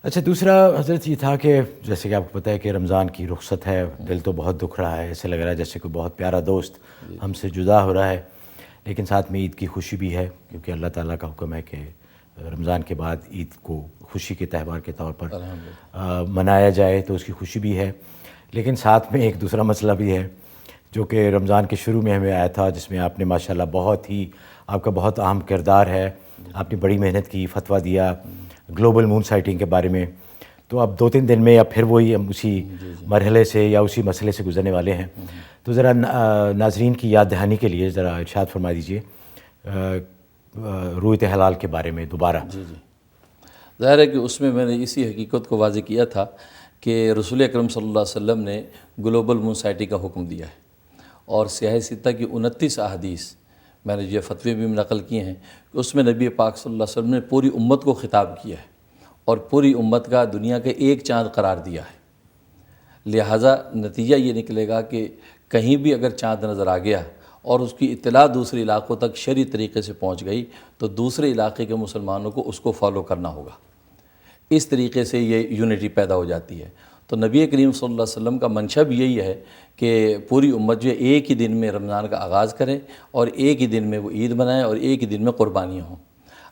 اچھا، دوسرا حضرت یہ تھا کہ جیسے کہ آپ کو پتہ ہے کہ رمضان کی رخصت ہے، دل تو بہت دکھ رہا ہے، ایسے لگ رہا ہے جیسے کوئی بہت پیارا دوست ہم سے جدا ہو رہا ہے، لیکن ساتھ میں عید کی خوشی بھی ہے، کیونکہ اللہ تعالیٰ کا حکم ہے کہ رمضان کے بعد عید کو خوشی کے تہوار کے طور پر منایا جائے، تو اس کی خوشی بھی ہے۔ لیکن ساتھ میں ایک دوسرا مسئلہ بھی ہے جو کہ رمضان کے شروع میں ہمیں آیا تھا، جس میں آپ نے ماشاءاللہ بہت ہی، آپ کا بہت اہم کردار ہے، آپ نے بڑی محنت کی، فتویٰ دیا گلوبل مون سائٹنگ کے بارے میں۔ تو اب 2-3 دن میں یا پھر وہی ہم اسی مرحلے سے یا اسی مسئلے سے گزرنے والے ہیں، تو ذرا ناظرین کی یاد دہانی کے لیے ذرا ارشاد فرما دیجئے رویت ہلال کے بارے میں دوبارہ۔ جی ظاہر ہے کہ اس میں نے اسی حقیقت کو واضح کیا تھا کہ رسول اکرم صلی اللہ علیہ وسلم نے گلوبل مون سائٹنگ کا حکم دیا ہے، اور سیاہ ستہ کی 29 احادیث میں نے یہ فتوے بھی نقل کیے ہیں کہ اس میں نبی پاک صلی اللہ علیہ وسلم نے پوری امت کو خطاب کیا ہے اور پوری امت کا دنیا کے ایک چاند قرار دیا ہے۔ لہٰذا نتیجہ یہ نکلے گا کہ کہیں بھی اگر چاند نظر آ گیا اور اس کی اطلاع دوسرے علاقوں تک شرعی طریقے سے پہنچ گئی تو دوسرے علاقے کے مسلمانوں کو اس کو فالو کرنا ہوگا۔ اس طریقے سے یہ یونٹی پیدا ہو جاتی ہے۔ تو نبی کریم صلی اللہ علیہ وسلم کا منشا بھی یہی ہے کہ پوری امت جو ایک ہی دن میں رمضان کا آغاز کرے اور ایک ہی دن میں وہ عید منائیں اور ایک ہی دن میں قربانیاں ہوں۔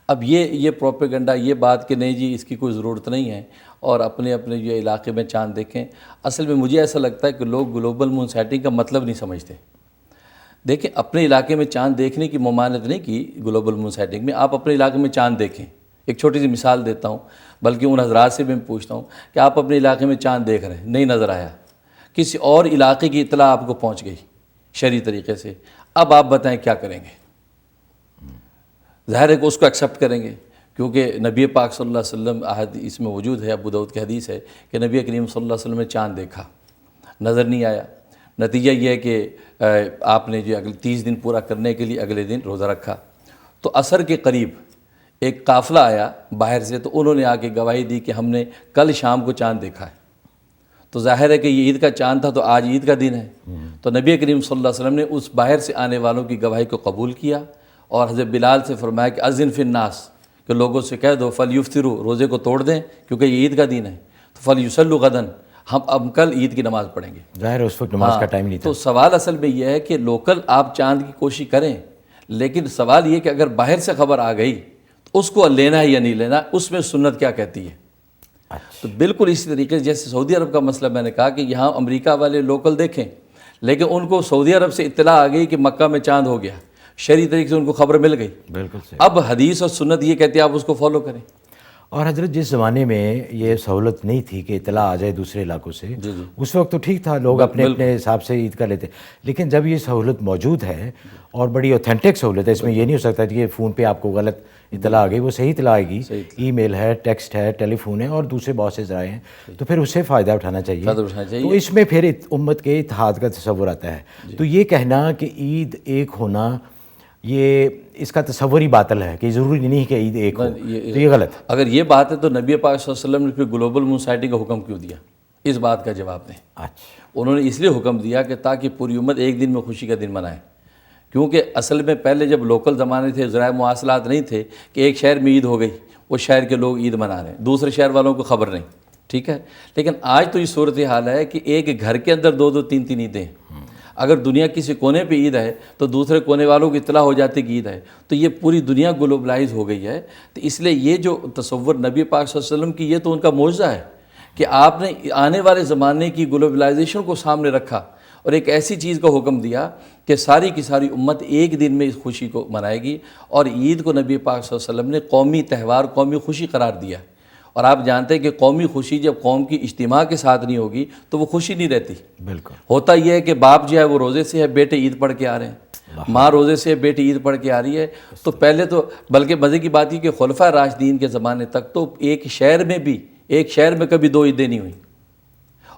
اب یہ پروپیگنڈا، یہ بات کہ نہیں جی اس کی کوئی ضرورت نہیں ہے اور اپنے جو علاقے میں چاند دیکھیں، اصل میں مجھے ایسا لگتا ہے کہ لوگ گلوبل مون سائٹنگ کا مطلب نہیں سمجھتے۔ دیکھیں، اپنے علاقے میں چاند دیکھنے کی ممانعت نہیں کی گلوبل مون سائٹنگ میں، آپ اپنے علاقے میں چاند دیکھیں۔ ایک چھوٹی سی مثال دیتا ہوں، بلکہ ان حضرات سے بھی میں پوچھتا ہوں کہ آپ اپنے علاقے میں چاند دیکھ رہے ہیں، نہیں نظر آیا، کسی اور علاقے کی اطلاع آپ کو پہنچ گئی شرعی طریقے سے، اب آپ بتائیں کیا کریں گے؟ ظاہر ہے کہ اس کو ایکسیپٹ کریں گے، کیونکہ نبی پاک صلی اللہ علیہ وسلم اس میں موجود ہے، ابو داؤد کی حدیث ہے کہ نبی کریم صلی اللہ علیہ وسلم نے چاند دیکھا، نظر نہیں آیا۔ نتیجہ یہ ہے کہ آپ نے جو 30 دن پورا کرنے کے لیے اگلے دن روزہ رکھا۔ تو عصر کے قریب ایک قافلہ آیا باہر سے، تو انہوں نے آ کے گواہی دی کہ ہم نے کل شام کو چاند دیکھا ہے۔ تو ظاہر ہے کہ یہ عید کا چاند تھا، تو آج عید کا دن ہے۔ تو نبی کریم صلی اللہ علیہ وسلم نے اس باہر سے آنے والوں کی گواہی کو قبول کیا اور حضرت بلال سے فرمایا کہ اذن فی الناس، کہ لوگوں سے کہہ دو فلیفطروا، روزے کو توڑ دیں کیونکہ یہ عید کا دن ہے، تو فلیصلوا غدا، ہم اب کل عید کی نماز پڑھیں گے۔ ظاہر ہے اس وقت نماز کا ٹائم نہیں تھا۔ تو سوال اصل میں یہ ہے کہ لوکل آپ چاند کی کوشش کریں، لیکن سوال یہ کہ اگر باہر سے خبر آ گئی تو اس کو لینا ہے یا نہیں لینا، اس میں سنت کیا کہتی ہے۔ تو بالکل اسی طریقے سے جیسے سعودی عرب کا مسئلہ میں نے کہا کہ یہاں امریکہ والے لوکل دیکھیں، لیکن ان کو سعودی عرب سے اطلاع آ گئی کہ مکہ میں چاند ہو گیا، شرعی طریقے سے ان کو خبر مل گئی، بالکل صحیح۔ اب حدیث اور سنت یہ کہتی ہے آپ اس کو فالو کریں۔ اور حضرت جس زمانے میں یہ سہولت نہیں تھی کہ اطلاع آ جائے دوسرے علاقوں سے، اس وقت تو ٹھیک تھا، لوگ اپنے اپنے حساب سے عید کا لیتے، لیکن جب یہ سہولت موجود ہے اور بڑی اوتھینٹک سہولت ہے، اس میں یہ نہیں ہو سکتا کہ فون پہ آپ کو غلط اطلاع آ گئی، وہ صحیح اطلاع آئے گی، ای میل ہے، ٹیکسٹ ہے، ٹیلی فون ہے اور دوسرے بہت سے ذرائع ہیں، تو پھر اس سے فائدہ اٹھانا چاہیے۔ تو اس میں پھر امت کے اتحاد کا تصور آتا ہے۔ تو یہ کہنا کہ عید ایک ہونا، یہ اس کا تصور ہی باطل ہے کہ ضروری نہیں کہ عید ایک ہو، تو یہ غلط ہے۔ اگر یہ بات ہے تو نبی پاک صلی اللہ علیہ وسلم نے پھر گلوبل مون سائٹنگ کا حکم کیوں دیا؟ اس بات کا جواب دیں۔ اچھا، انہوں نے اس لیے حکم دیا کہ تاکہ پوری امت ایک دن میں خوشی کا دن منائے، کیونکہ اصل میں پہلے جب لوکل زمانے تھے، ذرائع مواصلات نہیں تھے کہ ایک شہر میں عید ہو گئی، اس شہر کے لوگ عید منا رہے ہیں، دوسرے شہر والوں کو خبر نہیں، ٹھیک ہے۔ لیکن آج تو یہ صورتحال ہے کہ ایک گھر کے اندر 2-2 3-3 عیدیں ہیں۔ اگر دنیا کسی کونے پہ عید ہے تو دوسرے کونے والوں کو اطلاع ہو جاتی کہ عید ہے، تو یہ پوری دنیا گلوبلائز ہو گئی ہے۔ تو اس لیے یہ جو تصور نبی پاک صلی اللہ علیہ وسلم کی، یہ تو ان کا معجزہ ہے کہ آپ نے آنے والے زمانے کی گلوبلائزیشن کو سامنے رکھا اور ایک ایسی چیز کا حکم دیا کہ ساری کی ساری امت ایک دن میں اس خوشی کو منائے گی، اور عید کو نبی پاک صلی اللہ علیہ وسلم نے قومی تہوار، قومی خوشی قرار دیا۔ اور آپ جانتے ہیں کہ قومی خوشی جب قوم کی اجتماع کے ساتھ نہیں ہوگی تو وہ خوشی نہیں رہتی۔ بالکل ہوتا یہ ہے کہ باپ جو ہے وہ روزے سے ہے، بیٹے عید پڑھ کے آ رہے ہیں، ماں روزے سے ہے، بیٹی عید پڑھ کے آ رہی ہے۔ تو پہلے تو بلکہ مزے کی بات یہ کہ خلفائے راشدین کے زمانے تک تو ایک شہر میں کبھی 2 عیدیں نہیں ہوئیں،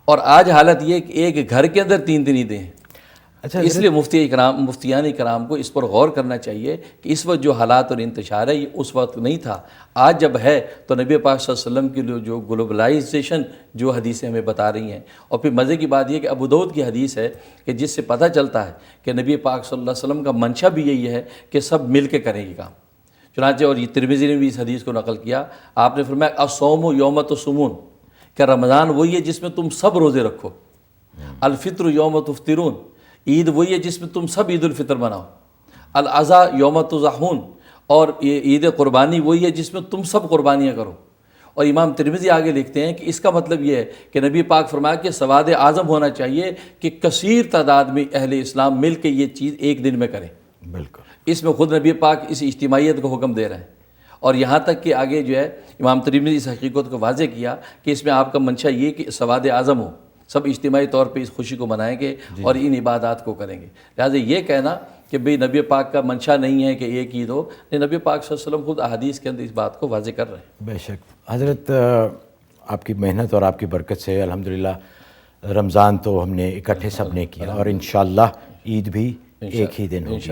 اور آج حالت یہ کہ ایک گھر کے اندر 3 عیدیں ہیں۔ اچھا، اس لیے مفتیان کرام کو اس پر غور کرنا چاہیے کہ اس وقت جو حالات اور انتشار ہے یہ اس وقت نہیں تھا، آج جب ہے تو نبی پاک صلی اللہ علیہ وسلم کی جو گلوبلائزیشن جو حدیثیں ہمیں بتا رہی ہیں۔ اور پھر مزے کی بات یہ کہ ابو داؤد کی حدیث ہے کہ جس سے پتہ چلتا ہے کہ نبی پاک صلی اللہ علیہ وسلم کا منشا بھی یہی ہے کہ سب مل کے کریں یہ کام۔ چنانچہ اور یہ ترمذی نے بھی اس حدیث کو نقل کیا، آپ نے فرمایا الصوم یوم تصومون، کہ رمضان وہی ہے جس میں تم سب روزے رکھو، الفطر یوم تفطرون، عید وہی ہے جس میں تم سب عید الفطر مناؤ، الاضحیٰ یوم تضحون، اور یہ عید قربانی وہی ہے جس میں تم سب قربانیاں کرو۔ اور امام ترمذی آگے لکھتے ہیں کہ اس کا مطلب یہ ہے کہ نبی پاک فرمایا کہ سواد اعظم ہونا چاہیے کہ کثیر تعداد میں اہل اسلام مل کے یہ چیز ایک دن میں کریں۔ بالکل، اس میں خود نبی پاک اس اجتماعیت کو حکم دے رہے ہیں، اور یہاں تک کہ آگے جو ہے امام ترمذی اس حقیقت کو واضح کیا کہ اس میں آپ کا منشا یہ کہ سواد اعظم ہو، سب اجتماعی طور پہ اس خوشی کو منائیں گے اور ان عبادات کو کریں گے۔ لہٰذا یہ کہنا کہ بھئی نبی پاک کا منشا نہیں ہے کہ ایک عید ہو، نہیں، نبی پاک صلی اللہ علیہ وسلم خود احادیث کے اندر اس بات کو واضح کر رہے ہیں۔ بے شک حضرت، آپ کی محنت اور آپ کی برکت سے الحمدللہ رمضان تو ہم نے اکٹھے سب نے کیا، اور انشاءاللہ عید بھی ایک ہی دن ہوگی۔